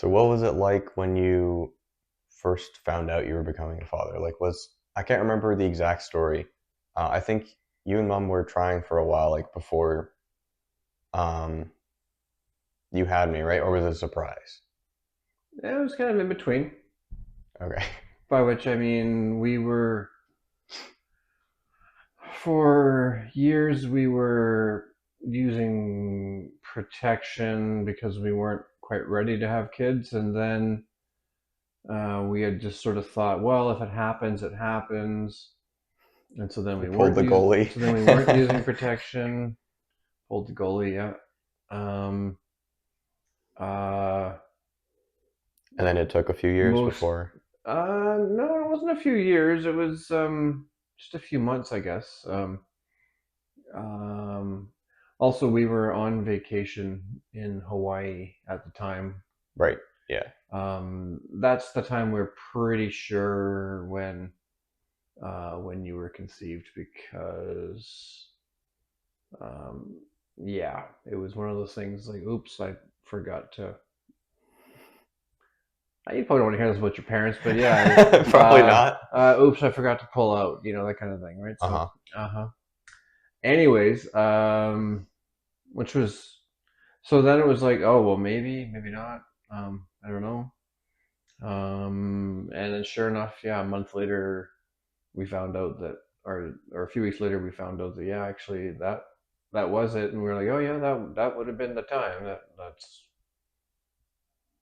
So what was it like when you first found out you were becoming a father? Like, I can't remember the exact story. I think you and mom were trying for a while, like before um, you had me, right? Or was it a surprise? It was kind of in between. Okay. By which I mean we were for years we were using protection because we weren't quite ready to have kids, and then we had just sort of thought, well, if it happens, it happens, and so then You we pulled weren't the using. goalie. So then we weren't using protection. Pulled the goalie, yeah. Um, uh, And then it took a few years most before. no, it wasn't a few years. It was just a few months, I guess. Um, Also, we were on vacation in Hawaii at the time. Right. Yeah. That's the time we're pretty sure when you were conceived because um, yeah, it was one of those things like, oops, I forgot to. You probably don't want to hear this about your parents, but yeah, Probably not. oops, I forgot to pull out, that kind of thing, right? So, Uh-huh. uh-huh. Anyways, which was so then it was like, oh well, maybe not. I don't know. And then sure enough, yeah, a month later we found out that, or a few weeks later we found out that yeah, actually that was it, and we were like, oh yeah, that would have been the time. That's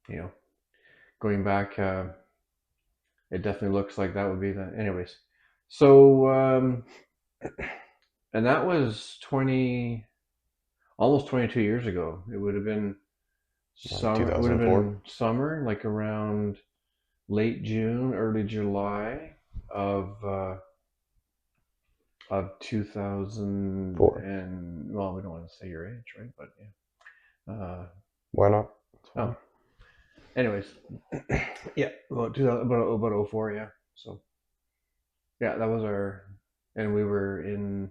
you know going back, it definitely looks like that would be the. Anyways, so and that was 20, almost 22 years ago. It would have been Like summer. It would have 2004. been summer, like around late June, early July of uh, of 2000 4. and well, we don't want to say your age, right? But yeah. Why not? It's fine. Oh, anyways, yeah, about 2000, about oh 04, yeah. So yeah, that was our, and we were in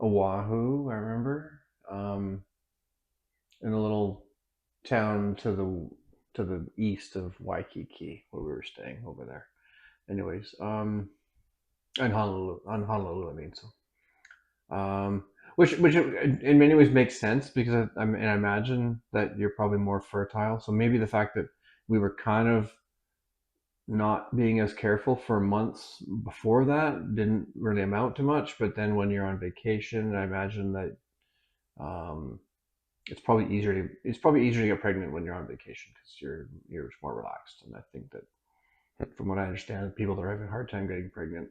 Oahu, I remember, in a little town to the east of Waikiki where we were staying over there. Anyways, on Honolulu, I mean, so which in many ways makes sense because I imagine that you're probably more fertile. So maybe the fact that we were kind of not being as careful for months before that didn't really amount to much. But then when you're on vacation, I imagine that um, it's probably easier to get pregnant when you're on vacation because you're more relaxed. And I think that from what I understand, people that are having a hard time getting pregnant,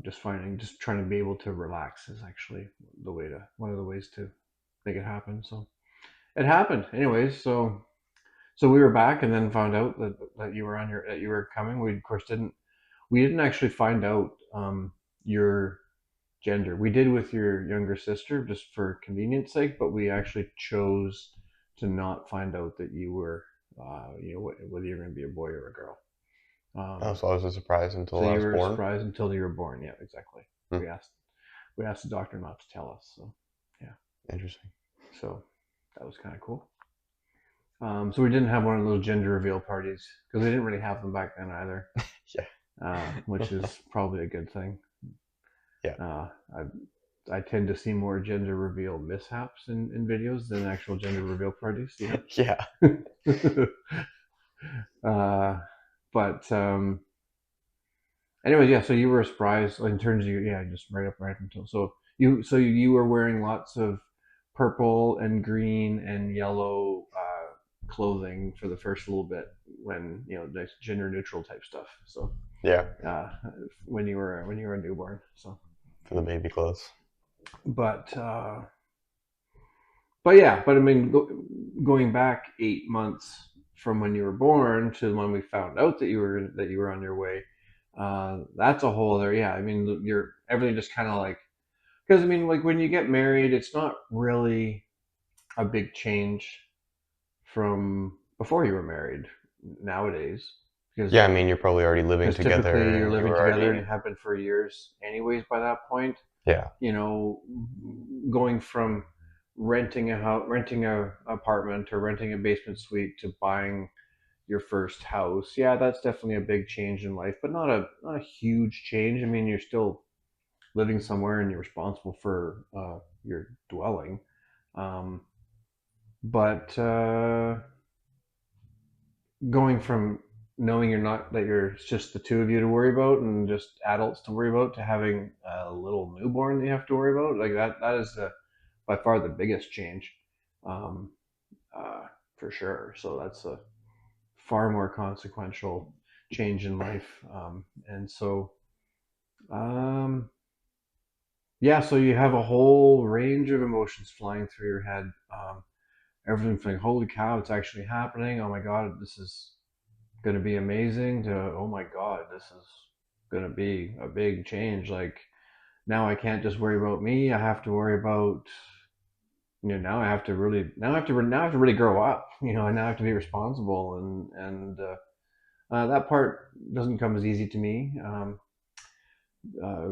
just trying to be able to relax is actually one of the ways to make it happen. So it happened, anyways. So we were back, and then found out that you were coming. We of course didn't actually find out your gender. We did with your younger sister just for convenience sake, but we actually chose to not find out that you were, whether you're going to be a boy or a girl. Oh, Um, so I was a surprise so until I you was were born. surprised until you were born. Yeah, exactly. Hmm. We asked the doctor not to tell us. So yeah, Interesting. so that was kind of cool. So we didn't have one of those gender reveal parties because they didn't really have them back then either, which Yeah. is probably a good thing. Yeah. Uh, I tend to see more gender reveal mishaps in videos than actual gender reveal parties. Yeah. Yeah. uh, but anyway, yeah. So you were surprised in terms of yeah, just right up until so you were wearing lots of purple and green and yellow clothing for the first little bit when the gender neutral type stuff. So Yeah. uh, when you were a newborn. So For the baby clothes. but but I mean, going back 8 months from when you were born to when we found out that you were on your way, that's a whole other. Yeah, I mean, you're everything just kind of like because I mean, like when you get married, it's not really a big change from before you were married nowadays Yeah, because I mean, you're probably already living typically together you're and you living were together and already. have been for years anyways by that point. Yeah. You know, going from renting a house, renting a apartment, or renting a basement suite to buying your first house. Yeah, that's definitely a big change in life, but not a huge change. I mean, you're still living somewhere and you're responsible for your dwelling. Um, but going from knowing you're not that you're it's just the two of you to worry about and just adults to worry about to having a little newborn that you have to worry about, like that is by far the biggest change, um, uh, for sure. So that's a far more consequential change in life. And so, um, yeah, so you have a whole range of emotions flying through your head. Everything from like, holy cow, it's actually happening. Oh my God, this is going to be amazing to, oh my God, this is going to be a big change. Like now I can't just worry about me. I have to worry about, now I have to really grow up. I now have to be responsible, and that part doesn't come as easy to me.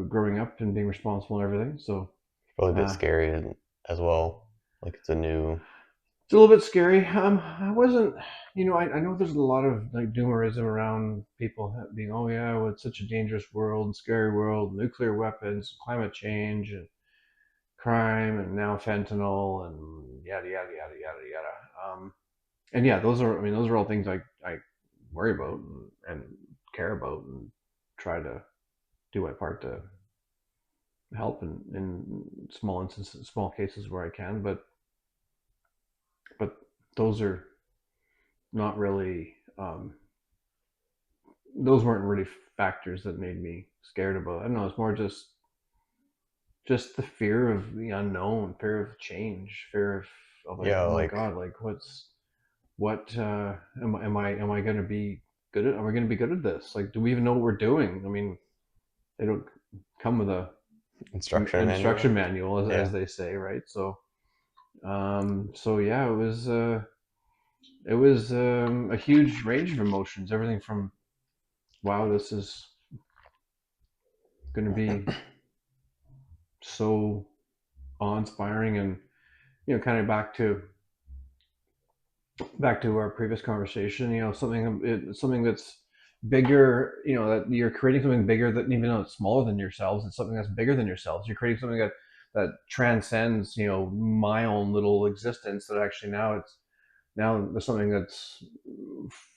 Growing up and being responsible and everything. So Probably a bit uh, scary as well. Like it's a new. it's a little bit scary. I wasn't, I know there's a lot of like doomerism around people being, oh yeah, well, it's such a dangerous world, scary world, nuclear weapons, climate change, and crime, and now fentanyl, and yada yada yada yada yada. And yeah, those are all things I worry about and care about and try to do my part to help in small instances, small cases where I can. But those are not really those weren't really factors that made me scared about it. I don't know. It's more just the fear of the unknown, fear of change, fear of like, Yeah, oh my like God, like what am I going to be good at? Am I going to be good at this? Like, do we even know what we're doing? I mean, they don't come with a instruction instruction manual. manual, as Yeah. they say, right? So yeah, it was a huge range of emotions, everything from wow, this is going to be so awe-inspiring, and kind of back to our previous conversation, something that's bigger, that you're creating something bigger, that even though it's smaller than yourselves, it's something that's bigger than yourselves. You're creating something that transcends, my own little existence, that actually now there's something that's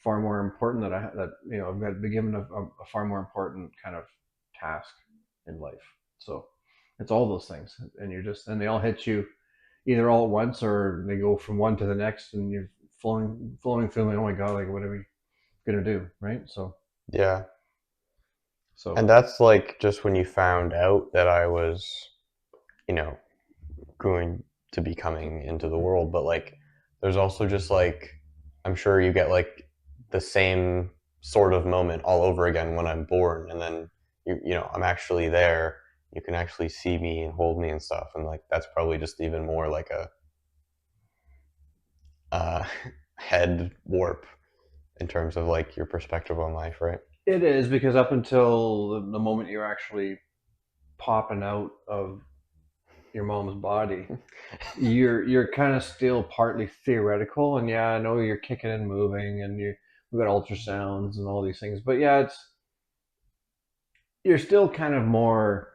far more important, I've got to be given a far more important kind of task in life. So it's all those things, and they all hit you either all at once, or they go from one to the next, and you're flowing through, like, oh my God, like what are we gonna do, right? Yeah. So And that's like just when you found out that I was, you know, going to be coming into the world, but like there's also just like I'm sure you get like the same sort of moment all over again when I'm born and then I'm actually there. You can actually see me and hold me and stuff and like that's probably just even more like a uh, head warp in terms of like your perspective on life, right? it is, because up until the moment you're actually popping out of your mom's body, you're kind of still partly theoretical, and yeah, I know you're kicking and moving, and we've got ultrasounds and all these things, but yeah, you're still kind of more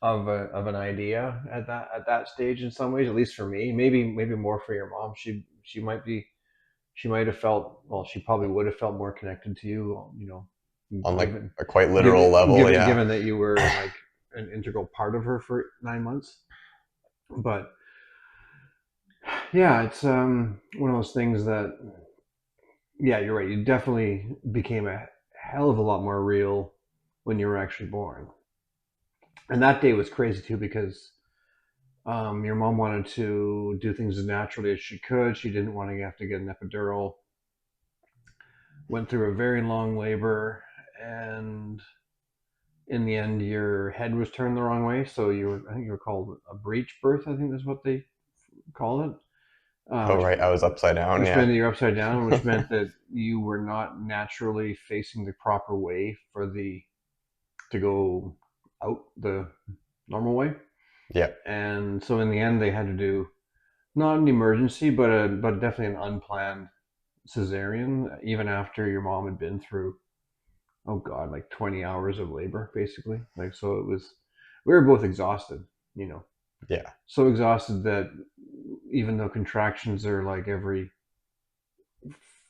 of an idea at that stage in some ways, at least for me. Maybe more for your mom. She might have felt, well, she probably would have felt more connected to you, On like given a quite literal level, yeah. given that you were like an integral part of her for 9 months. But yeah, it's one of those things that, yeah, you're right. You definitely became a hell of a lot more real when you were actually born. And that day was crazy too, because your mom wanted to do things as naturally as she could. She didn't want to have to get an epidural. Went through a very long labor, and in the end, your head was turned the wrong way. So I think you were called a breech birth. I think that's what they call it. Oh right, I was upside down, Which yeah. meant that you're upside down, which meant that you were not naturally facing the proper way to go out the normal way. Yeah. And so in the end, they had to do not an emergency, but definitely an unplanned cesarean. Even after your mom had been through, oh god, like 20 hours of labor, basically. Like so, it was. We were both exhausted, you know, Yeah. so exhausted that even though contractions are like every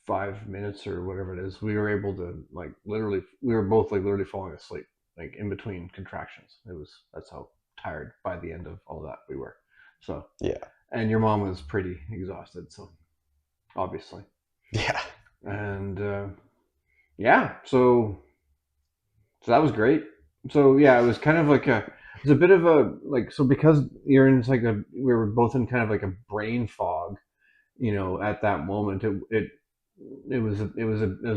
5 minutes or whatever it is, we were able to like literally, we were both like literally falling asleep, like in between contractions. It was, that's how tired by the end of all that we were. So, Yeah. and your mom was pretty exhausted, so obviously. Yeah. And yeah, so that was great. So yeah, it was kind of like it's a bit of a like so because you're in like a we were both in kind of like a brain fog, you know, at that moment. It was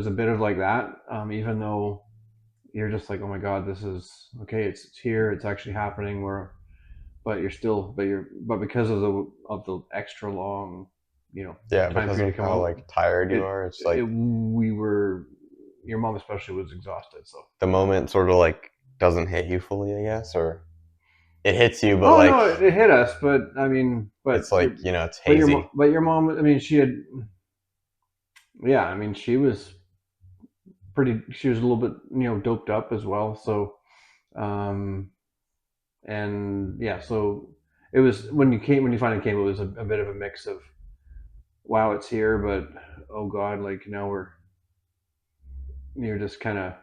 a bit of like that. Even though you're just like, oh my god, this is okay. It's here. It's actually happening. But you're still, but because of the extra long, you know, Yeah, time because period of to come how out, like tired you it are, it's it like we were, your mom especially was exhausted. So the moment sort of like doesn't hit you fully, I guess, or it hits you, but oh like no, it hit us, but I mean, it's like, it's hazy. but your mom, I mean, she had, yeah, I mean, she was she was a little bit, you know, doped up as well. So, um, and yeah, so it was when you finally came, it was a bit of a mix of wow, it's here, but oh god, like now you're just kind of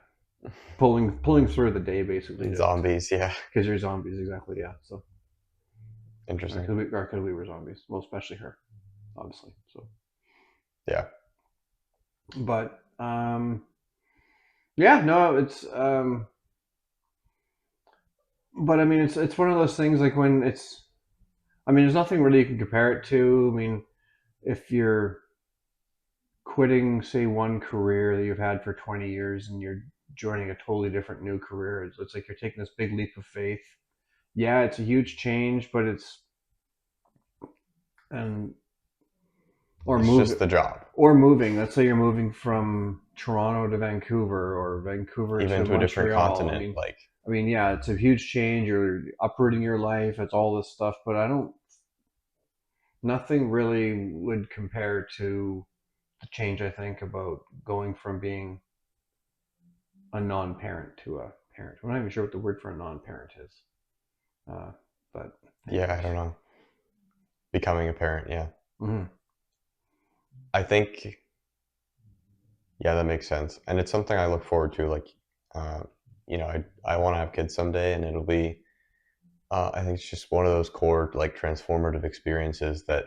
pulling through the day basically to Zombies, yeah. because you're zombies exactly, yeah. So Interesting. because we were zombies, well, especially her, obviously. So, Yeah. but yeah, no, it's but I mean, it's one of those things like when it's, I mean, there's nothing really you can compare it to. I mean, if you're quitting, say, one career that you've had for 20 years and you're joining a totally different new career, it's like you're taking this big leap of faith. Yeah, it's a huge change, but it's and or It's move just the job. or moving. Let's say you're moving from Toronto to Vancouver or Vancouver Even to to a different Montreal. continent, like I mean, yeah, it's a huge change. You're uprooting your life. It's all this stuff, but I don't. Nothing really would compare to the change I think about going from being a non-parent to a parent. I'm not even sure what the word for a non-parent is. Uh, but yeah, I anyways, don't know. Becoming a parent, yeah. mm-hmm. I think yeah, that makes sense. And it's something I look forward to. Like, uh, I want to have kids someday, and it'll be. I think it's just one of those core like transformative experiences that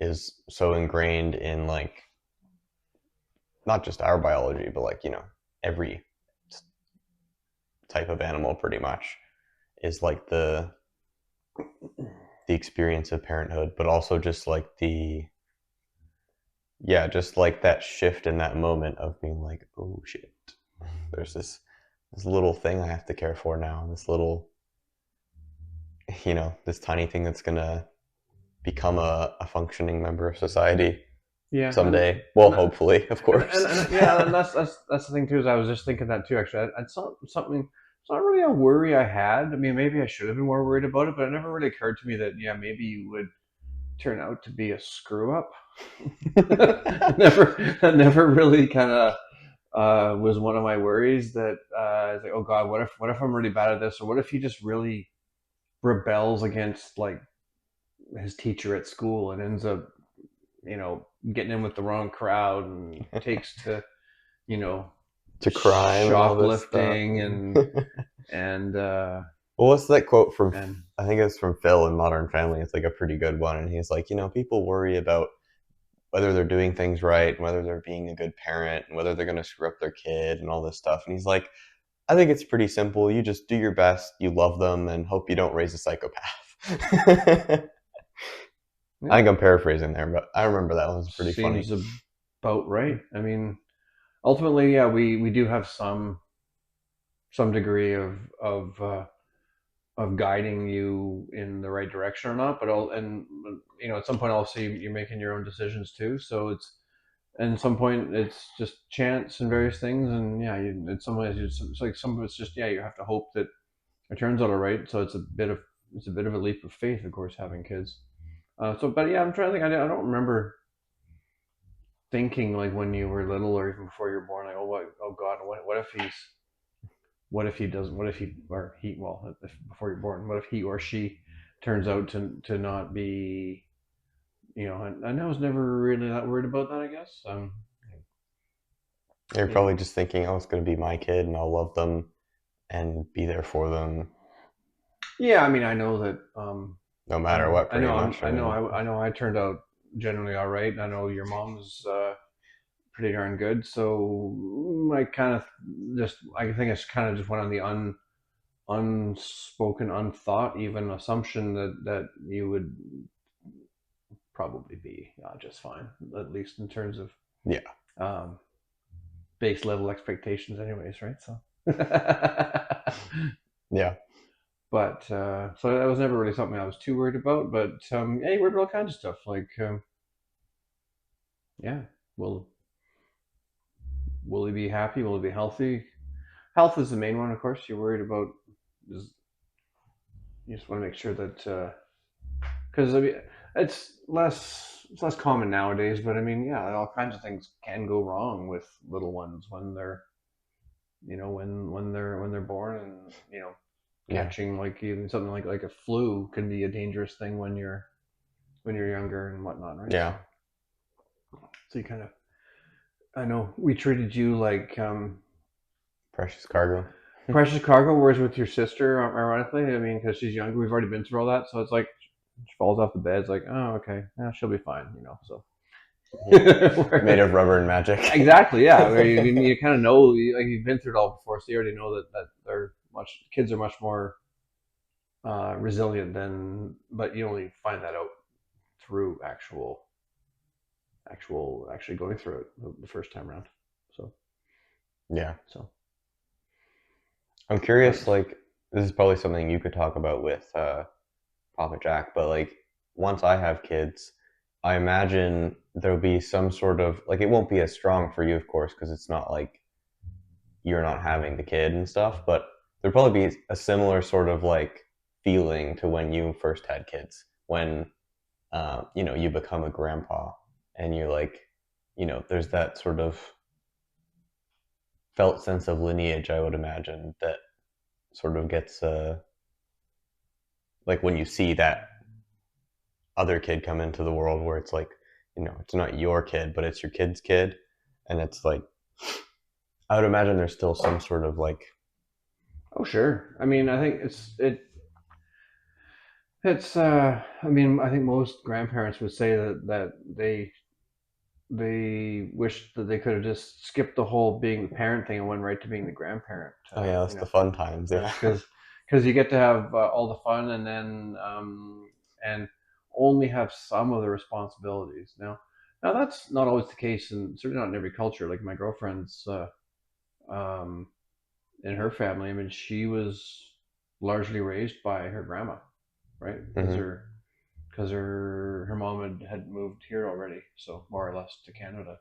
is so ingrained in like not just our biology, but like every type of animal pretty much is like the experience of parenthood, but also just like the yeah, just like that shift in that moment of being like, oh shit, there's this little thing I have to care for now, this little this tiny thing that's gonna become a functioning member of society Yeah, someday. Well, hopefully, of course. and yeah, and that's the thing too. Is I was just thinking that too. Actually, it's not something. It's not really a worry I had. I mean, maybe I should have been more worried about it, but it never really occurred to me that yeah, maybe you would turn out to be a screw up. That never really kind of was one of my worries. That it's like, oh god, what if I'm really bad at this, or what if he just really rebels against like his teacher at school and ends up, you know, getting in with the wrong crowd and takes to, you know, To crime and all this stuff. shoplifting and Well, what's that quote from? and I think it's from Phil in Modern Family. It's like a pretty good one, and he's like, people worry about whether they're doing things right, whether they're being a good parent, and whether they're going to screw up their kid and all this stuff. And he's like, I think it's pretty simple. You just do your best, you love them, and hope you don't raise a psychopath. I yeah, think I'm paraphrasing there, but I remember that one was pretty funny. seems about right. I mean, ultimately, yeah, we do have some degree of guiding you in the right direction or not. But and you know, at some point, also you're making your own decisions too. So and at some point it's just chance and various things. And yeah, in some ways, it's like some of it's just yeah, you have to hope that it turns out all right. So it's a bit of a leap of faith, of course, having kids. But yeah, I'm trying to think. I don't remember thinking like when you were little or even before you were born, like, oh, what, oh God, what if what if he doesn't, what if he, or he, well, if, before you're born, what if he or she turns out to not be, and I was never really that worried about that, I guess. You're You know, probably just thinking, oh, it's going to be my kid and I'll love them and be there for them yeah, I mean, I know that, no matter what, I pretty know, much. I mean, I know I turned out generally all right. I know your mom's, pretty darn good. So I kind of I think it's kind of just went on the unspoken, unthought, even assumption that you would probably be just fine, at least in terms of yeah, um, base level expectations, anyways, right? So, yeah, but so that was never really something I was too worried about. But yeah, you worried about all kinds of stuff, like yeah, will will he be happy? Will he be healthy? Health is the main one, of course. You're worried about is you just want to make sure that because I mean it's less common nowadays, but I mean yeah, all kinds of things can go wrong with little ones when they're when they're born, and yeah, catching like even something like a flu can be a dangerous thing when you're younger and whatnot, right? yeah. So you kind of I know we treated you like Precious cargo. precious cargo, whereas with your sister, ironically, I mean, because she's younger, we've already been through all that, so it's like she falls off the bed, it's like, oh, okay, yeah, she'll be fine, So Yeah. Made of where, rubber and magic. exactly, yeah, where you kind of know, like you've been through it all before, so you already know that they're kids are much more resilient than, but you only find that out through actually going through it the first time around. So Yeah. so, I'm curious, but like, this is probably something you could talk about with Papa Jack, but like, once I have kids, I imagine there'll be some sort of, like, it won't be as strong for you, of course, because it's not like you're not having the kid and stuff, but there'll probably be a similar sort of like feeling to when you first had kids, when, you become a grandpa and you're like, there's that sort of felt sense of lineage, I would imagine, that sort of gets like when you see that other kid come into the world where it's like, it's not your kid, but it's your kid's kid. And it's like, I would imagine there's still some sort of like, oh sure, I mean I think it's I mean I think most grandparents would say that they wish that they could have just skipped the whole being the parent thing and went right to being the grandparent. oh yeah, that's the fun times. Yeah. Because you get to have all the fun, and then and only have some of the responsibilities. Now that's not always the case, and certainly not in every culture. Like my girlfriend's um, in her family. I mean, she was largely raised by her grandma, right? Hmm. Because her mom had moved here already, so more or less to Canada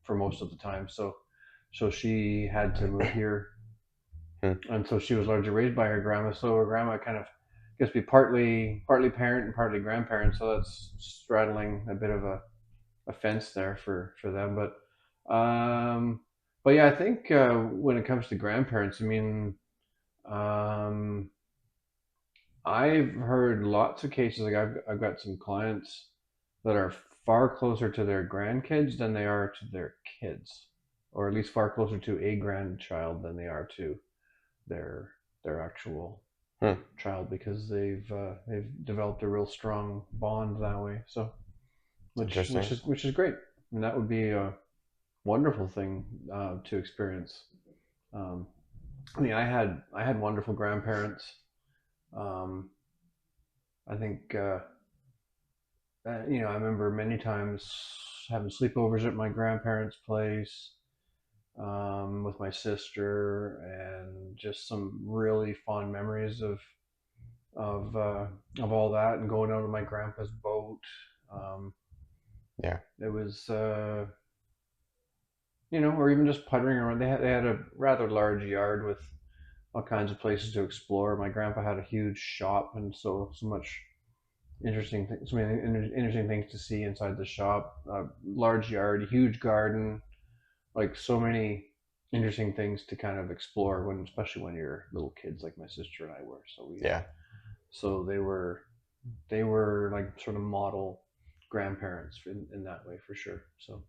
for most of the time. So she had to move here, and so she was largely raised by her grandma. So her grandma kind of gets to be partly parent and partly grandparent. So that's straddling a bit of a fence there for them. But yeah, I think when it comes to grandparents, I mean, um, I've heard lots of cases. Like I've got some clients that are far closer to their grandkids than they are to their kids, or at least far closer to a grandchild than they are to their actual Hmm. child, because they've developed a real strong bond that way. So Interesting. which is great, and that would be a wonderful thing to experience. Um, I mean, I had wonderful grandparents. Um, I think I remember many times having sleepovers at my grandparents' place with my sister, and just some really fond memories of uh, of all that, and going out on my grandpa's boat. Um, Yeah. it was or even just puttering around. They had a rather large yard with all kinds of places to explore. My grandpa had a huge shop, and so much. so many interesting things to see inside the shop. Large yard, huge garden, like so many interesting things to kind of explore when, especially when you're little kids, like my sister and I were. Yeah. So they were like sort of model grandparents in that way for sure. So,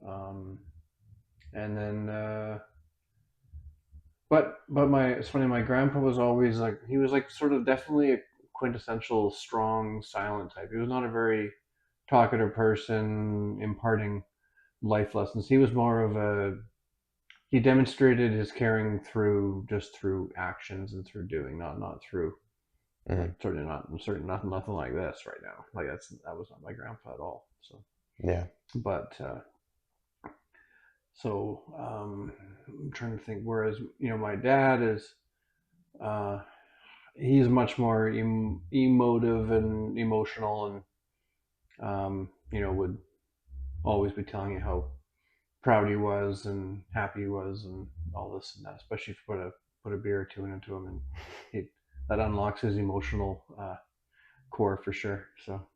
um, and then, but it's funny. My grandpa was always like he was like sort of definitely a quintessential strong, silent type. He was not a very talkative person imparting life lessons. He was more of a he demonstrated his caring through actions and through doing, not through like Hmm. certainly nothing like this right now. Like that was not my grandpa at all. So, Yeah. but I'm trying to think. Whereas my dad is uh, he's much more emotive and emotional, and would always be telling you how proud he was and happy he was and all this and that. Especially if you put a beer or two into him, and he that unlocks his emotional core for sure. So,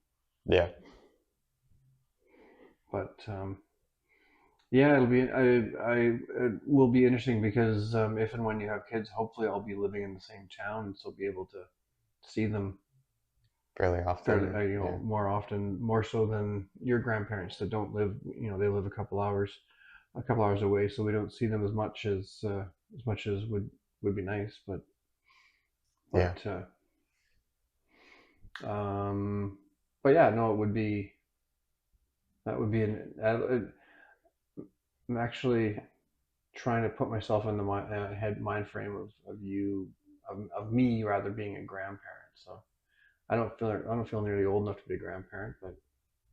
Yeah. but yeah, it will be interesting because if and when you have kids, hopefully I'll be living in the same town, so I'll be able to see them Fairly fairly, often. Yeah. more often, more so than your grandparents that don't live, they live a couple hours away, so we don't see them as much as would be nice, Yeah. but um, but yeah, no, it would be that would be I'm actually trying to put myself in the head mind frame of me rather being a grandparent. So I don't feel nearly old enough to be a grandparent,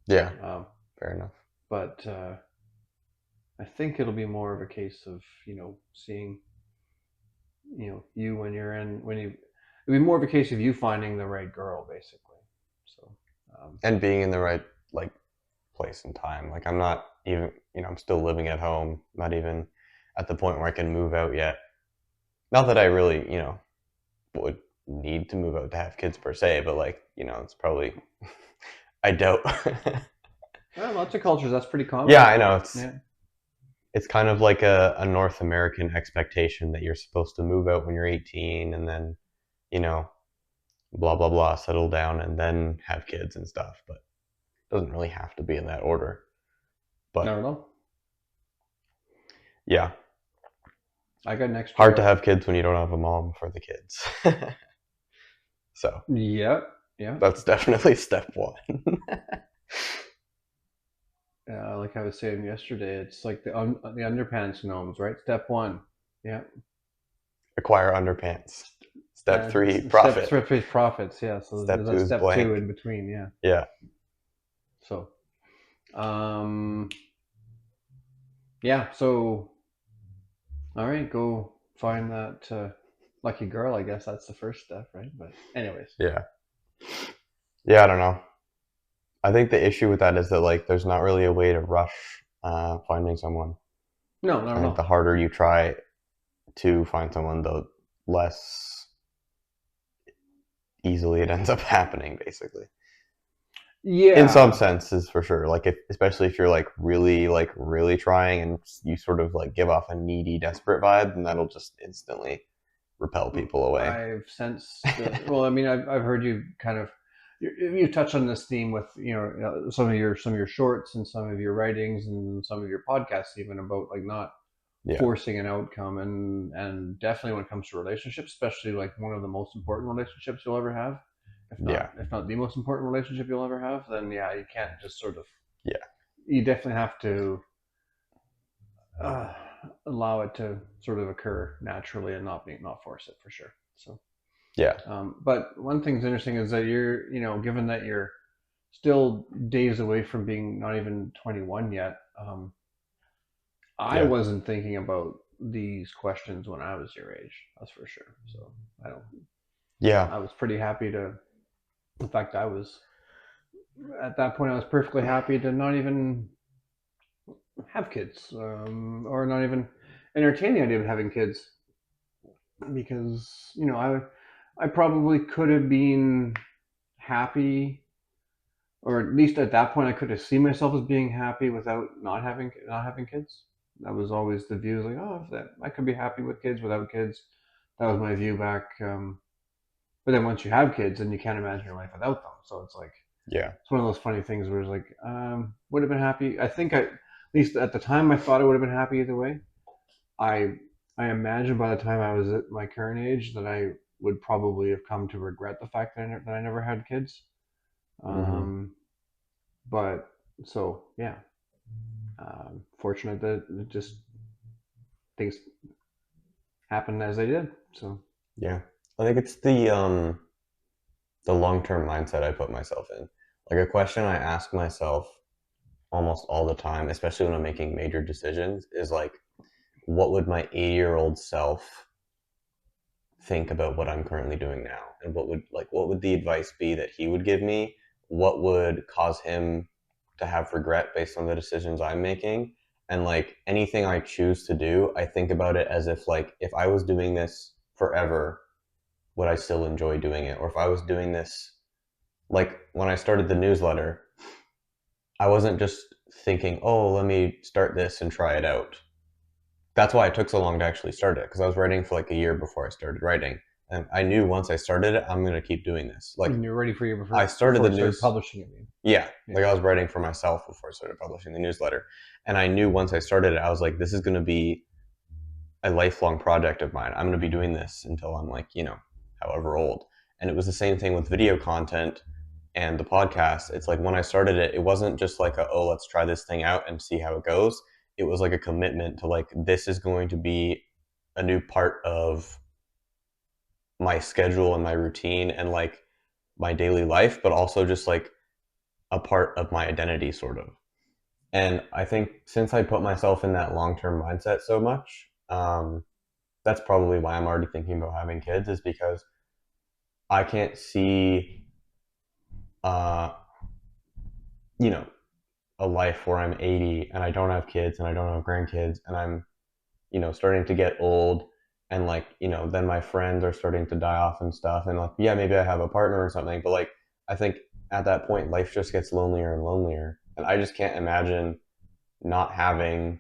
Yeah. um, Fair enough. but I think it'll be more of a case of seeing you when you're in when you it'll be more of a case of you finding the right girl basically. So And being in the right like place and time. Like I'm not even, I'm still living at home. Not even at the point where I can move out yet. Not that I really, would need to move out to have kids per se, but like, it's probably I doubt. well, lots of cultures that's pretty Yeah, common. I know. Yeah. It's kind of like a North American expectation that you're supposed to move out when you're 18 and then, you know, blah blah blah, settle down and then have kids and stuff, but it doesn't really have to be in that order. I But don't know. yeah, I got next hard year to off. have kids when you don't have a mom for the kids. So, Yeah, yeah. that's definitely step 1. Like I was saying yesterday, it's like the underpants gnomes, right? Step one, yeah. Acquire underpants. Step 3, Step profit. three is profits, yeah. So Step there's 2 that is step two blank. in between, yeah. Yeah. So, um, yeah. So, all right, go find that lucky girl. I guess that's the first step, right? But anyways, Yeah. Yeah, I don't know. I think the issue with that is that like there's not really a way to rush finding someone. no, not I at think the all. harder you try to find someone, the less easily it ends up happening. Basically, in some Yeah, senses, for sure. Like if, especially if you're like really trying, and you sort of like give off a needy, desperate vibe, then that'll just instantly repel people away. I've sensed. Well, I mean, I've heard you kind of you touch on this theme with some of your shorts and some of your writings and some of your podcasts even about like not Yeah, forcing an outcome, and definitely when it comes to relationships, especially like one of the most important relationships you'll ever have, yeah, if not the most important relationship you'll ever have, then yeah, you can't just sort of yeah, you definitely have to uh, allow it to sort of occur naturally and not force it for sure. So yeah, but one thing's interesting is that given that you're still days away from being not even 21 yet, I yeah, wasn't thinking about these questions when I was your age. That's for sure. So I don't. yeah, I was pretty happy to. In fact, I was at that point. I was perfectly happy to not even have kids, or not even entertain the idea of having kids, because I probably could have been happy, or at least at that point, I could have seen myself as being happy without not having kids. That was always the view. Like, oh, if that I could be happy with kids without kids. That was my view back. But then once you have kids, then you can't imagine your life without them. So it's like Yeah. it's one of those funny things where it's like, would have been happy. I think at least at the time I thought I would have been happy either way. I I imagine by the time I was at my current age that I would probably have come to regret the fact that I never had kids. Hmm. Um, but so yeah, fortunate that it just things happened as they did. So Yeah. I think it's the long-term mindset I put myself in. Like a question I ask myself almost all the time, especially when I'm making major decisions, is like, what would my 80-year-old self think about what I'm currently doing now? And what would the advice be that he would give me? What would cause him to have regret based on the decisions I'm making? And like anything I choose to do, I think about it as if like if I was doing this forever, would I still enjoy doing it? Or if I was doing this like when I started the newsletter, I wasn't just thinking, "Oh, let me start this and try it out." That's why it took so long to actually start it because I was writing for like a year before I started writing, and I knew once I started it, I'm gonna keep doing this. Like and you're ready for you I before started the you started news, publishing it. Man. yeah, Yeah. like I was writing for myself before I started publishing the newsletter, and I knew once I started it, I was like, this is gonna be a lifelong project of mine. I'm gonna be doing this until I'm like, however old. And it was the same thing with video content and the podcast. It's like when I started it, it wasn't just like oh, let's try this thing out and see how it goes. It was like a commitment to like this is going to be a new part of my schedule and my routine and like my daily life, but also just like a part of my identity sort of. And I think since I put myself in that long-term mindset so much, that's probably why I'm already thinking about having kids is because I can't see, uh, you know, a life where I'm 80 and I don't have kids and I don't have grandkids and I'm, starting to get old and like, then my friends are starting to die off and stuff. And like, yeah, maybe I have a partner or something, but like, I think at that point, life just gets lonelier and lonelier. And I just can't imagine not having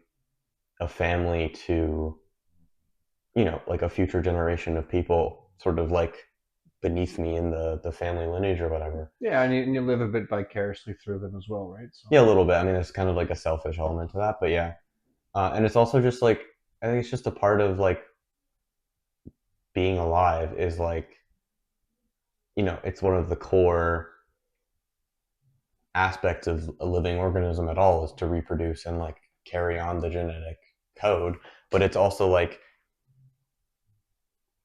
a family to, like a future generation of people sort of like beneath me in the family lineage or whatever. Yeah, and you live a bit vicariously through them as well, right? So Yeah, a little bit. I mean, there's kind of like a selfish element to that, but yeah. And it's also just like I think it's just a part of like being alive is like it's one of the core aspects of a living organism at all is to reproduce and like carry on the genetic code. But it's also like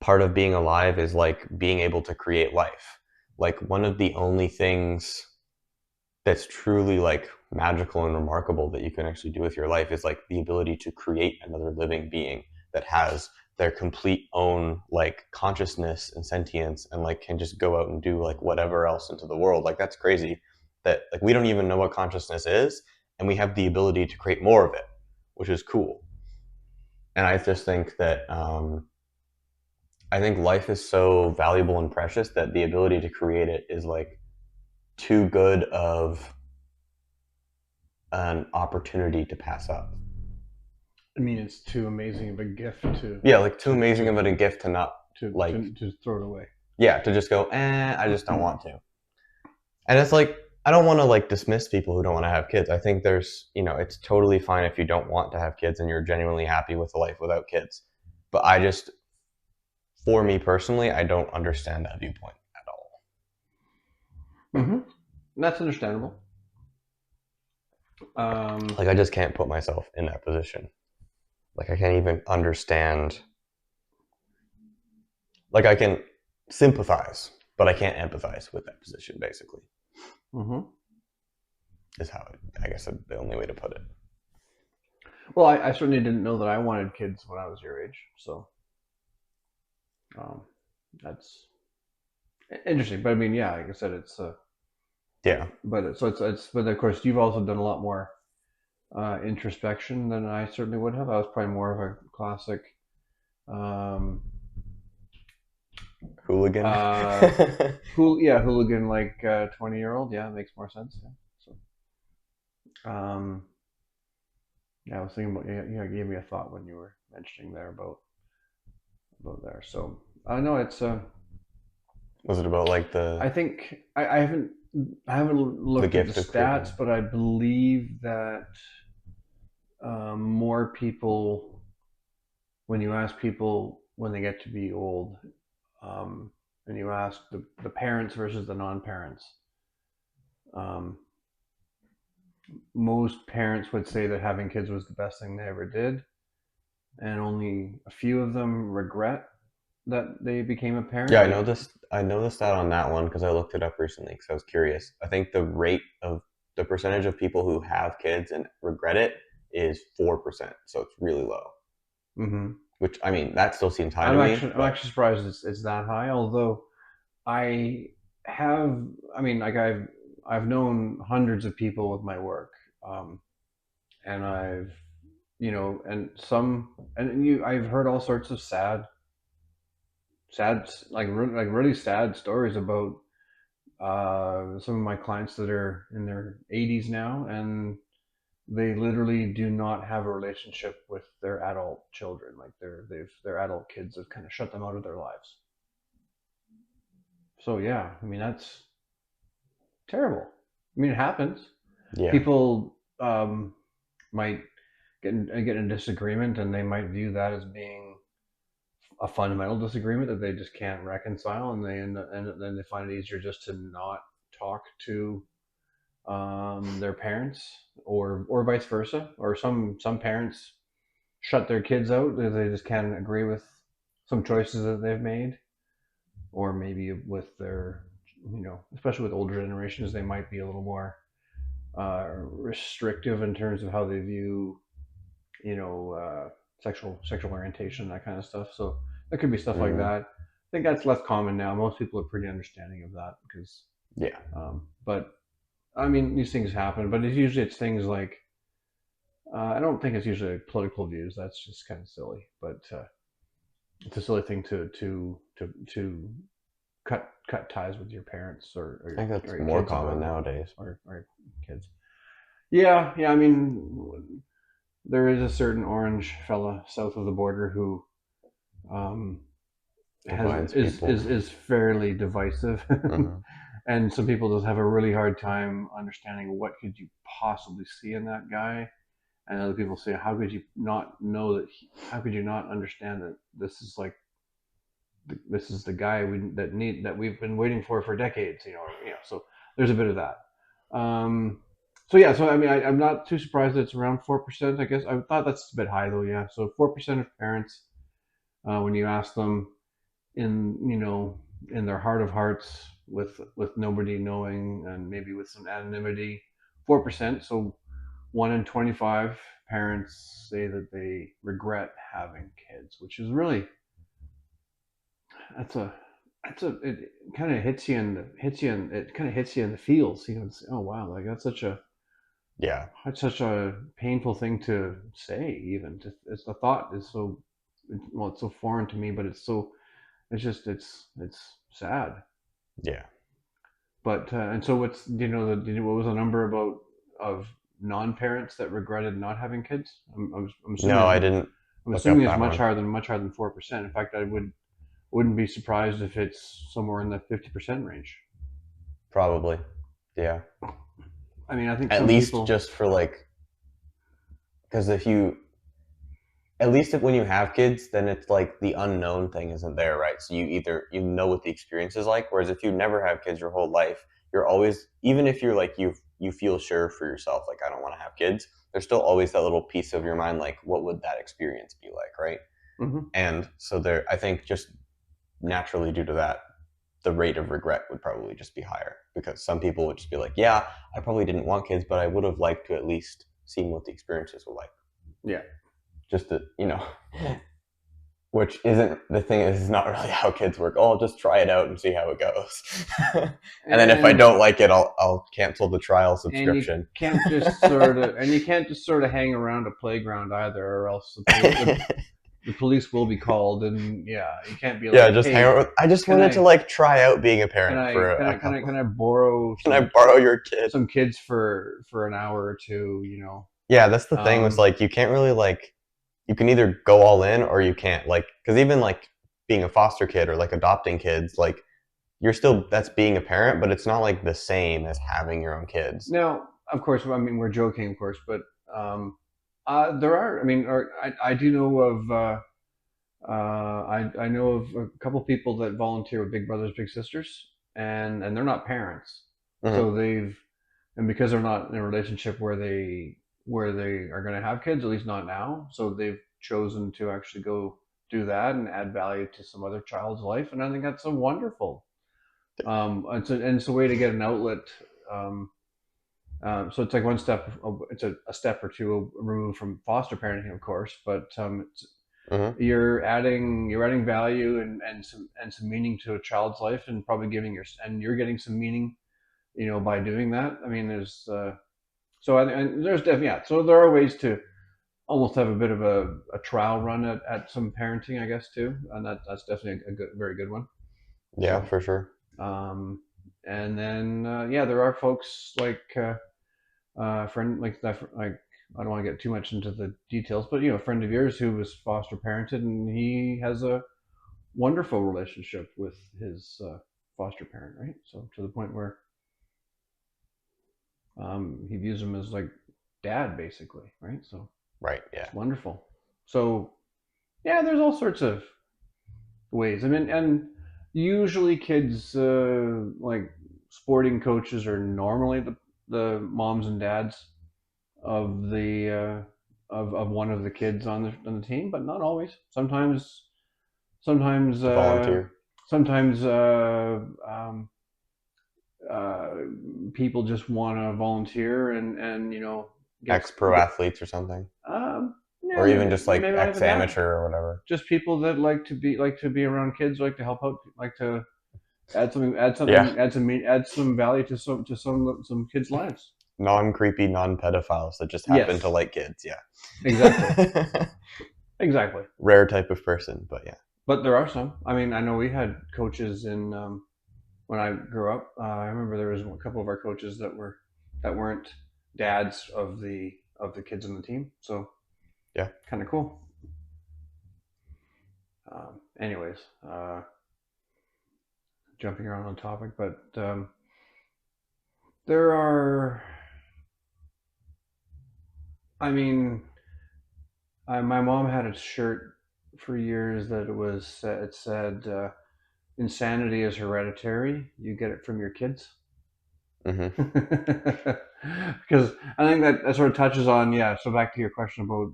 part of being alive is like being able to create life. Like one of the only things that's truly like magical and remarkable that you can actually do with your life is like the ability to create another living being that has their complete own like consciousness and sentience and like can just go out and do like whatever else into the world. Like that's crazy that like we don't even know what consciousness is and we have the ability to create more of it, which is cool. And I just think that I think life is so valuable and precious that the ability to create it is like too good of an opportunity to pass up. I mean, it's too amazing of a gift to Yeah, like too to amazing to of a gift to not like, to throw it away. yeah, to just go, I just don't want to. And it's like, I don't want to like dismiss people who don't want to have kids. I think there's, it's totally fine if you don't want to have kids and you're genuinely happy with a life without kids. But I just, for me personally, I don't understand that viewpoint at all. Mm-hmm. That's understandable. Um, Like, I just can't put myself in that position. Like, I can't even understand. Like, I can sympathize, but I can't empathize with that position, basically, mm-hmm. is how I guess the only way to put it. Well, I certainly didn't know that I wanted kids when I was your age, so um, that's interesting. But I mean, yeah, like I said, it's Yeah. but of course you've also done a lot more introspection than I certainly would have. I was probably more of a classic, um, Hooligan. Uh, hooligan like 20-year-old. Yeah, makes more sense. Yeah. Um, yeah, I was thinking about gave me a thought when you were mentioning there about there. So I know it's Was it about like the I think I haven't the looked at the gift of stats, creating? but I believe that more people, when you ask people when they get to be old, um, and you ask the parents versus the non-parents, um, most parents would say that having kids was the best thing they ever did, and only a few of them regret that they became a parent. Yeah, I know Like, this. I know the stat on that one because I looked it up recently because I was curious. I think the percentage of people who have kids and regret it is 4%. So it's really low. mm-hmm. Which I mean, that still seems high to I'm me, actually I'm but actually surprised it's that high. Although I have, I mean, like I've known hundreds of people with my work, um, and I've heard all sorts of sad, like really sad stories about some of my clients that are in their 80s now, and they literally do not have a relationship with their adult children. Like their adult kids have kind of shut them out of their lives. So yeah, I mean that's terrible. I mean it happens. yeah, People might get in a disagreement, and they might view that as being a fundamental disagreement that they just can't reconcile, and then they find it easier just to not talk to their parents, or vice versa, or some parents shut their kids out because they just can't agree with some choices that they've made, or maybe with their, especially with older generations, they might be a little more restrictive in terms of how they view, you know, sexual orientation, that kind of stuff. So there could be stuff like mm, that. I think that's less common now. Most people are pretty understanding of that because, yeah, but I mean, these things happen. But it's things like I don't think it's usually political views. That's just kind of silly. But it's a silly thing to cut ties with your parents, I think or that's your more kids common about it, nowadays. or your kids. Yeah, yeah. I mean, there is a certain orange fella south of the border who um, has Divides people. is fairly divisive, Hmm. and some people just have a really hard time understanding what could you possibly see in that guy. And other people say, how could you not know that? How could you not understand that this is the guy that we've been waiting for decades? So there's a bit of that. So yeah, so I mean, I'm not too surprised that it's around 4%. I guess I thought that's a bit high though. Yeah, so 4% of parents, when you ask them in in their heart of hearts, with nobody knowing and maybe with some anonymity, 4%. So 1 in 25 parents say that they regret having kids, which is really that's a it kind of hits you in the feels. Oh wow, like Yeah, that's such a painful thing to say. Even it's the thought is so, well, it's so foreign to me, but it's sad. yeah. But and so what's what was the number about of non-parents that regretted not having kids? I'm No, I assuming didn't I'm look up assuming it's that one. much higher than 4%. In fact, I wouldn't be surprised if it's somewhere in the 50% range. Probably. Yeah. I mean, I think At some least people. just for like, because if you at least if, when you have kids, then it's like the unknown thing isn't there, right? So you know what the experience is like. Whereas if you never have kids your whole life, you're always, even if you're like you feel sure for yourself, like I don't want to have kids. There's still always that little piece of your mind, like what would that experience be like, right? Mhm. And so there, I think just naturally due to that, the rate of regret would probably just be higher because some people would just be like, yeah, I probably didn't want kids, but I would have liked to at least seen what the experiences were like, Yeah. just to which isn't the thing is not really how kids work. Oh, I'll just try it out and see how it goes. And then if I And don't like it, I'll cancel the trial and subscription. you can't just sort of hang around a playground either, or else the the police will be called, and yeah, you can't be Yeah, like, just hang hey, out. I just can wanted to I like try out being a can parent I for can a I can I couple. can I borrow Can I borrow your kid? some kids for an hour or two, you know? Yeah, that's the thing with Um, like you can't really like you can either go all in or you can't like because even like being a foster kid or like adopting kids like you're still that's being a parent, but it's not like the same as having your own kids. Now, of course, I mean we're joking, of course, but there are. I mean, or I do know of. I know of a couple people that volunteer with Big Brothers Big Sisters, and they're not parents, Hmm. so they've and because they're not in a relationship where they are going to have kids, at least not now, so they've chosen to actually go do that and add value to some other child's life, and I think that's a wonderful. It's a way to get an outlet. Um, so it's like one step, it's a step or two removed from foster parenting, of course, but Hmm. you're adding value and some meaning to a child's life, and probably and you're getting some meaning, you know, by doing that. I mean, there's definitely, yeah. So there are ways to almost have a bit of a trial run at some parenting, I guess, too, and that's definitely a good, very good one. Yeah, So, for sure. um, and then yeah, there are folks like. Friend like that, like I don't want to get too much into the details, but you know, a friend of yours who was foster parented, and he has a wonderful relationship with his foster parent, right? So to the point where he views him as like dad, basically, right? So Right. Yeah. it's wonderful. So yeah, there's all sorts of ways. I mean, and usually kids like sporting coaches are normally the moms and dads of the of one of the kids on the team, but not always. Sometimes To volunteer. sometimes uh, people just want to volunteer and you know Ex pro get athletes or something. yeah, Or even just like maybe not ex even that. amateur or whatever. Just people that like to be around kids, like to help out, like to Yeah. add some value to some kids' lives. Non creepy, non pedophiles that just happen to Yes, like kids. exactly, Yeah. exactly. Rare type of person, but yeah. But there are some. I mean, I know we had coaches in when I grew up. I remember there was a couple of our coaches that weren't dads of the kids on the team. So Yeah. kind of cool. Anyways, jumping around on topic, but there are. I mean, my mom had a shirt for years that it said insanity is hereditary. You get it from your kids. Hmm. Because I think that sort of touches on, yeah. So back to your question about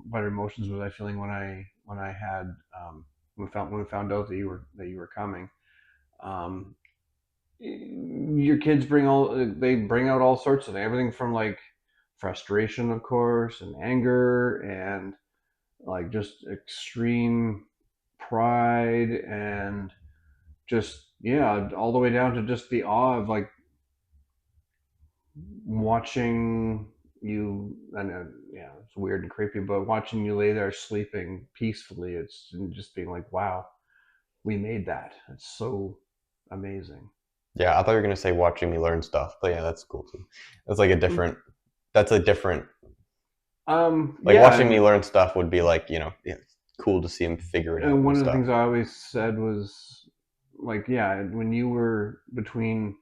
what emotions was I feeling when I had when we found out that you were coming. Um, your kids they bring out all sorts of things, everything from like frustration, of course, and anger, and like just extreme pride, and just yeah, all the way down to just the awe of like watching you. I know, yeah, it's weird and creepy, but watching you lay there sleeping peacefully, it's and just being like, wow, we made that. It's so amazing. Yeah, I thought you were gonna say watching me learn stuff, but yeah, that's cool too. That's like a different. That's a different. Like Yeah, watching me learn stuff would be like yeah, cool to see him figure it out and and one of the stuff. things I always said was like, yeah, when you were between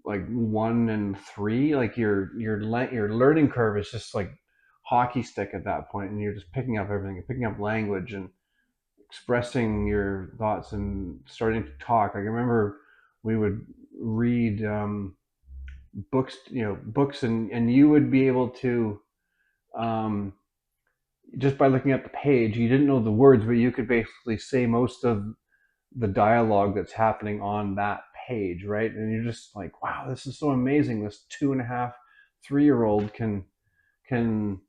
like 1 and 3, like your learning curve is just like hockey stick at that point, and you're just picking up everything, you're picking up language and expressing your thoughts and starting to talk. Like I remember we would read books, you know, books, and you would be able to um, just by looking at the page, you didn't know the words, but you could basically say most of the dialogue that's happening on that page, right? And you're just like, wow, this is so amazing. This 2.5, 3 year old can can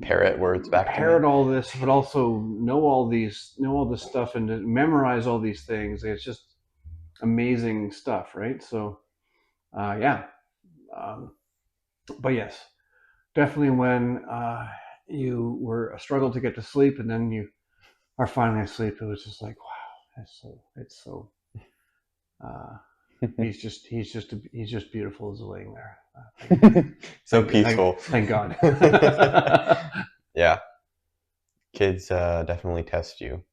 Parrot words can back to me. parrot all this, but also know all this stuff and memorize all these things. It's just amazing stuff, right? So, yeah. Um, but yes, definitely when you were a struggle to get to sleep, and then you are finally asleep. It was just like, wow, it's so. Uh, he's just beautiful as laying there. So peaceful. Thank God. Yeah, kids definitely test you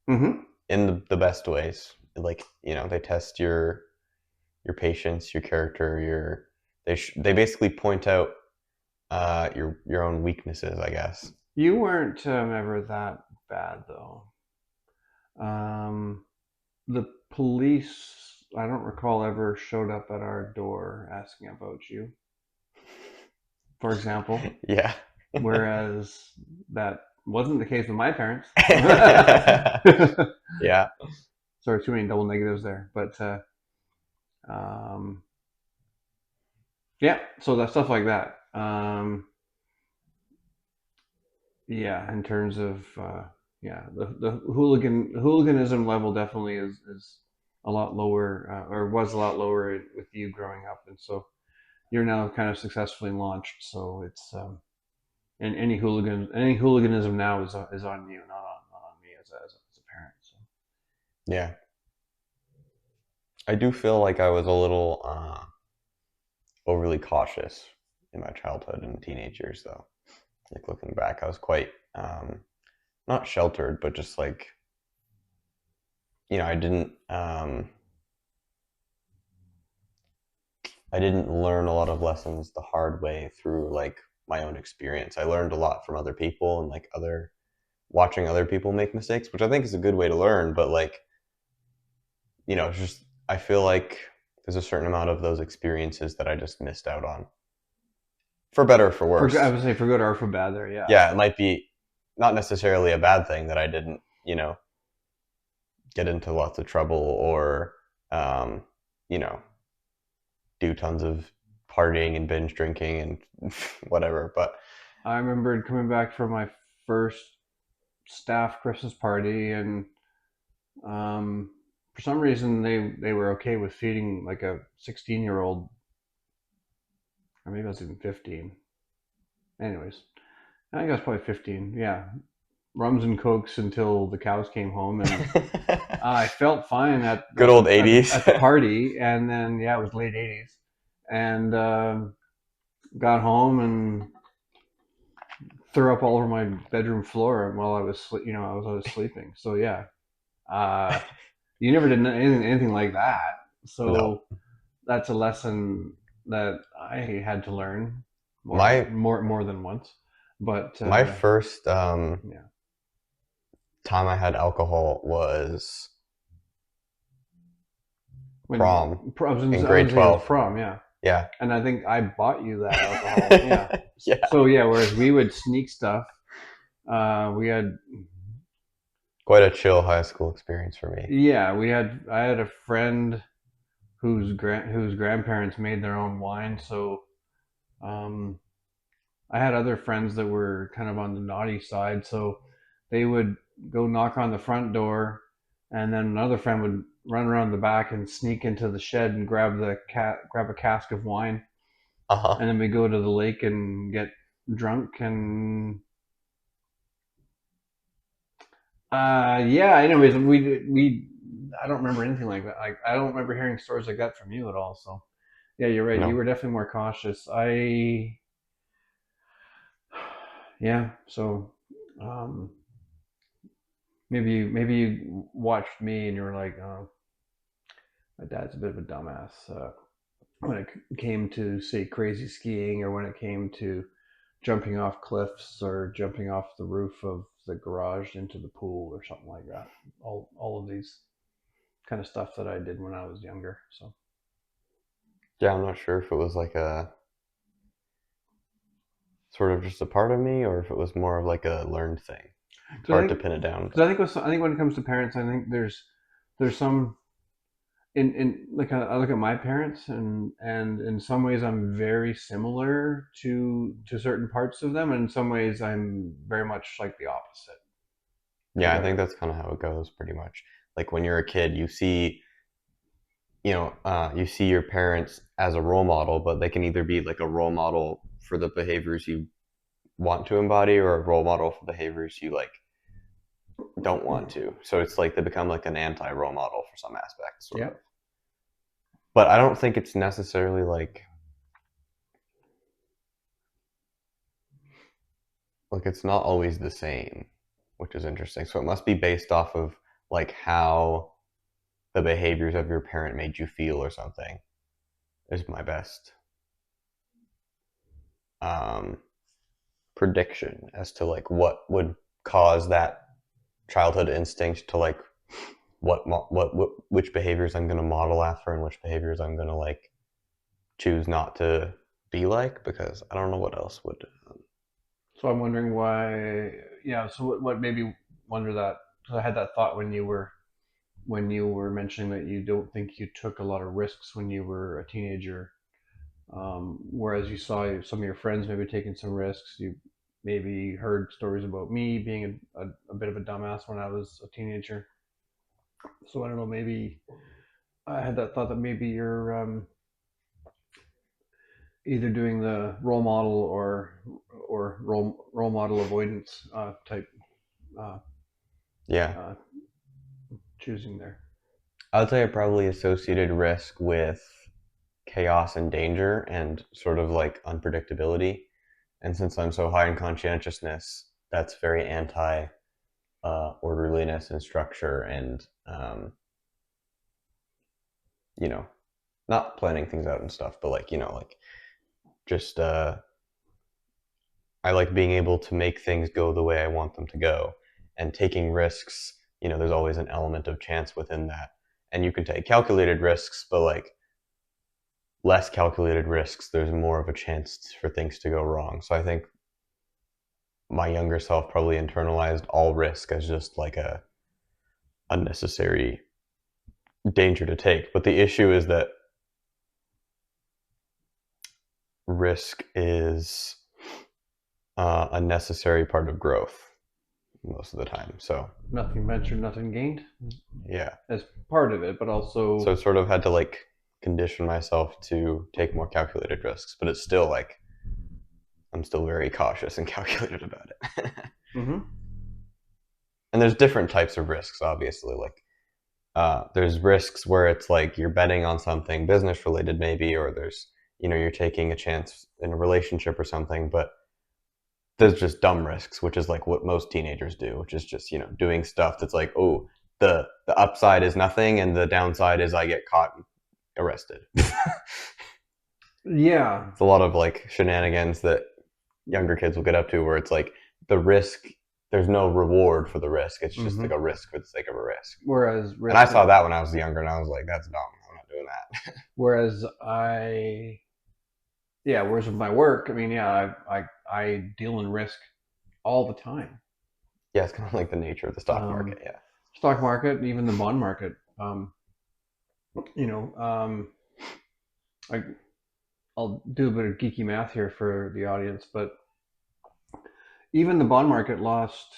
Hmm. in the best ways. Like, they test your patience, your character, they basically point out your own weaknesses, I guess. You weren't ever that bad though. Um, the police, I don't recall ever showed up at our door asking about you, for example. Yeah. Whereas that wasn't the case with my parents. Yeah. Sorry, too many double negatives there. But um, yeah, so that stuff like that. Yeah, in terms of yeah, the hooliganism level definitely is a lot lower, or was a lot lower with you growing up, and so you're now kind of successfully launched. So it's and any hooliganism now is on you, not on me as a parent. So Yeah. I do feel like I was a little overly cautious in my childhood and teenage years, though. Like, looking back, I was quite not sheltered, but just like, I didn't learn a lot of lessons the hard way through like my own experience. I learned a lot from other people and like other watching other people make mistakes, which I think is a good way to learn. But like, it's just I feel like there's a certain amount of those experiences that I just missed out on, for better or for I worse. would say for good or for bad there, yeah. Yeah, it might be not necessarily a bad thing that I didn't, get into lots of trouble or, um, you know, do tons of partying and binge drinking and whatever. But I remembered coming back from my first staff Christmas party, and um, for some reason they were okay with feeding like a 16-year-old, or maybe I was even 15. Anyways, I think I was probably 15. Yeah, rums and cokes until the cows came home, and I felt fine good old 80s. at the party, and then yeah, it was late 80s, and got home and threw up all over my bedroom floor while I was I was sleeping. So yeah, uh, you never did anything like that. No, So that's a lesson that I had to learn my more than once. But my first yeah, time I had alcohol was when prom in I was grade gonna say it was 12. prom, yeah, Yeah. and I think I bought you that alcohol, yeah. Yeah. So yeah, whereas we would sneak stuff, we had Quite a chill high school experience for me. yeah, I had a friend whose grandparents made their own wine, so um, I had other friends that were kind of on the naughty side, so they would go knock on the front door, and then another friend would run around the back and sneak into the shed and grab a cask of wine, Uh-huh. and then we go to the lake and get drunk and yeah. Anyways, we I don't remember anything like that. Like I don't remember hearing stories like that from you at all. So yeah, you're right. You No. were definitely more cautious. Yeah. So um, maybe you watched me and you were like, oh, my dad's a bit of a dumbass when it came to say crazy skiing, or when it came to jumping off cliffs or jumping off the roof of the garage into the pool or something like that. All of these kind of stuff that I did when I was younger. So Yeah, I'm not sure if it was like a sort of just a part of me or if it was more of like a learned thing. It's because hard to pin it down, I but think when it comes to parents, I think there's some in like I look at my parents, and in some ways I'm very similar to certain parts of them, and in some ways I'm very much like the opposite. yeah, Like I think that's kind of how it goes pretty much. Like when you're a kid, you see your parents as a role model, but they can either be like a role model for the behaviors you want to embody or a role model for behaviors you like don't want to. So it's like they become like an anti role model for some aspects, sort Yeah. of. But I don't think it's necessarily like it's not always the same, which is interesting. So it must be based off of like how the behaviors of your parent made you feel or something. Is my best um, prediction as to like what would cause that childhood instinct to like what which behaviors I'm going to model after and which behaviors I'm going to like choose not to be like, because I don't know what else would. So I'm wondering why. Yeah. So what made me wonder that? Because I had that thought when you were mentioning that you don't think you took a lot of risks when you were a teenager, whereas you saw some of your friends maybe taking some risks. You maybe heard stories about me being a bit of a dumbass when I was a teenager. So I don't know. Maybe I had that thought that maybe you're either doing the role model or role model avoidance type uh, Yeah, uh, choosing there. I would say I probably associated risk with chaos and danger and sort of like unpredictability. And since I'm so high in conscientiousness, that's very anti orderliness and structure and you know, not planning things out and stuff, but like like just I like being able to make things go the way I want them to go, and taking risks. There's always an element of chance within that, and you can take calculated risks, but like less calculated risks, there's more of a chance for things to go wrong. So I think my younger self probably internalized all risk as just like a unnecessary danger to take. But the issue is that risk is a necessary part of growth most of the time. So Nothing ventured, nothing gained yeah, as part of it, but so also sort of had to like condition myself to take more calculated risks, but it's still like I'm still very cautious and calculated about it. mm-hmm. And there's different types of risks, obviously. Like there's risks where it's like you're betting on something business related, maybe, or there's you're taking a chance in a relationship or something. But there's just dumb risks, which is like what most teenagers do, which is just doing stuff that's like, oh, the upside is nothing, and the downside is I get caught and arrested. It's Yeah. a lot of like shenanigans that younger kids will get up to, where it's like the risk. There's no reward for the risk. It's just Mm-hmm. like a risk for the sake of a risk. Whereas And I risk, saw that when I was younger, and I was like, that's dumb. I'm not doing that. whereas I, yeah, whereas with my work, I mean, yeah, I deal in risk all the time. Yeah, it's kind of like the nature of the stock Um, market. Yeah. Stock market, even the bond market. You know, I I'll do a bit of geeky math here for the audience, but even the bond market lost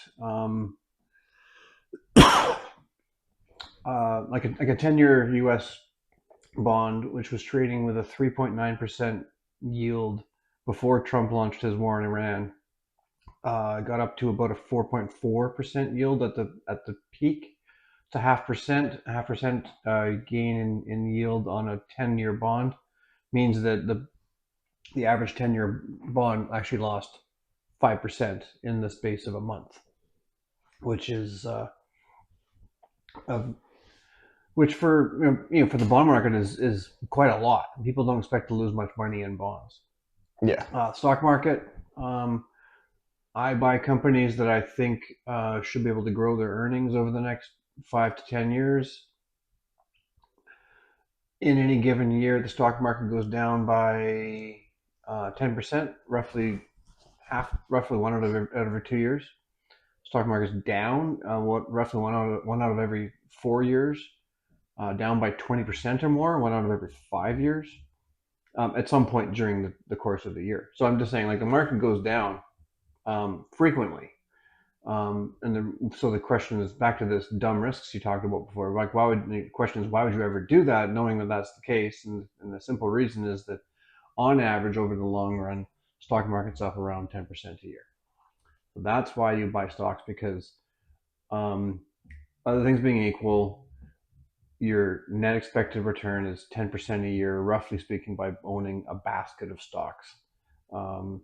like a 10-year U.S. bond, which was trading with a 3.9% yield before Trump launched his war in Iran, got up to about a 4.4% yield at the peak. It's half percent gain in yield on a 10-year bond means that the average 10-year bond actually lost 5% in the space of a month, which is of which for for the bond market is quite a lot. People don't expect to lose much money in bonds. Yeah. Stock market, I buy companies that I think should be able to grow their earnings over the next 5 to 10 years. In any given year, the stock market goes down by 10%, roughly one out of every 2 years. Stock market's down, roughly one out of every 4 years, down by 20% or more, one out of every 5 years, at some point during the course of the year. So I'm just saying, like the market goes down frequently. So the question is back to this dumb risks you talked about before. Like, the question is, why would you ever do that, knowing that that's the case? And the simple reason is that, on average, over the long run, stock market's up around 10% a year. That's why you buy stocks, because um, other things being equal, your net expected return is 10% a year, roughly speaking, by owning a basket of stocks, um,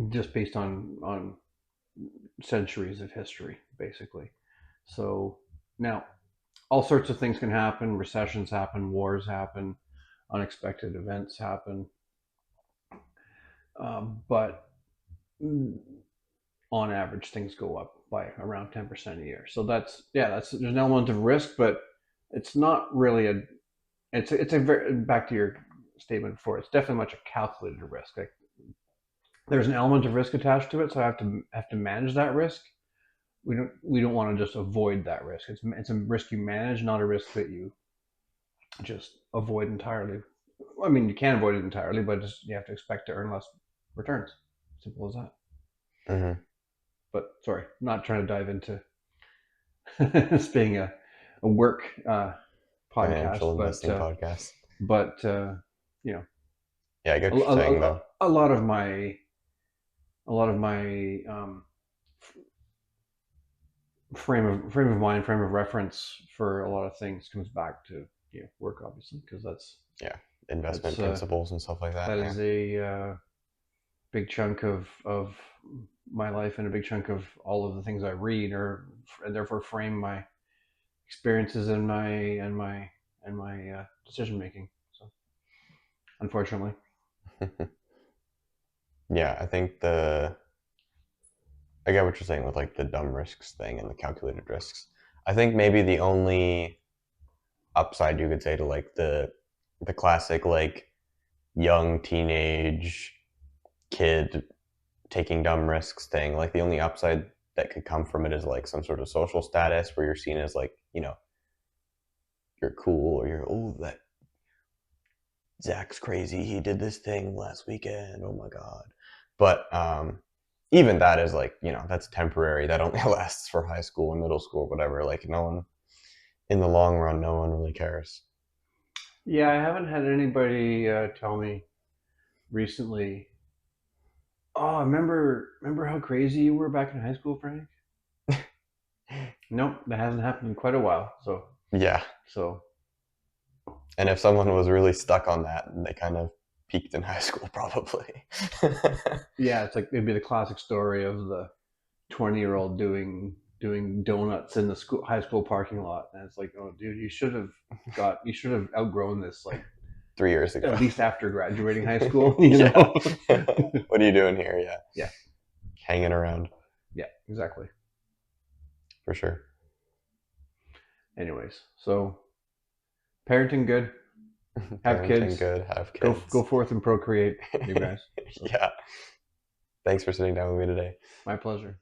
just based on centuries of history, basically. So now, all sorts of things can happen. Recessions happen, wars happen, unexpected events happen, but on average, things go up by around 10% a year. So that's there's an element of risk, but it's not really a it's a very, back to your statement before. It's definitely much a calculated risk. Like, there's an element of risk attached to it, so I have to manage that risk. We don't want to just avoid that risk. It's a risk you manage, not a risk that you just avoid entirely. I mean, you can avoid it entirely, but just you have to expect to earn less returns. Simple as that. Mm-hmm. But sorry, not trying to dive into this being a work podcast, Financial investing podcast. but you know, Yeah, I get a, what you're saying a, though. a lot of my frame of mind, frame of reference for a lot of things comes back to work, obviously, because Yeah, investment that's principles and stuff like that. that Yeah. is a big chunk of my life, and a big chunk of all of the things I read, or and therefore frame my experiences and my decision making. So, unfortunately, Yeah, I get what you're saying with like the dumb risks thing and the calculated risks. I think maybe the only upside you could say to like the classic like young teenage kid taking dumb risks thing, like the only upside that could come from it is like some sort of social status where you're seen as like, you're cool, or you're, oh, that Zach's crazy, he did this thing last weekend, oh my god. But even that is like, that's temporary. That only lasts for high school and middle school, whatever. Like, no one, in the long run, no one really cares. yeah, I haven't had anybody tell me recently. Oh, remember how crazy you were back in high school, Frank? Nope, that hasn't happened in quite a while. So Yeah. so And if someone was really stuck on that, they kind of peaked in high school, probably. yeah, it's like it'd be the classic story of the 20-year-old doing donuts in the high school parking lot, and it's like, oh, dude, you should have outgrown this, like, 3 years at ago. least after graduating high school, Yeah. What are you doing here? Yeah. Yeah, Hanging around, yeah, exactly. for sure. Anyways, so parenting good, have Parenting kids, good, have go kids. forth and procreate, you guys. So Yeah. Thanks for sitting down with me today. my pleasure.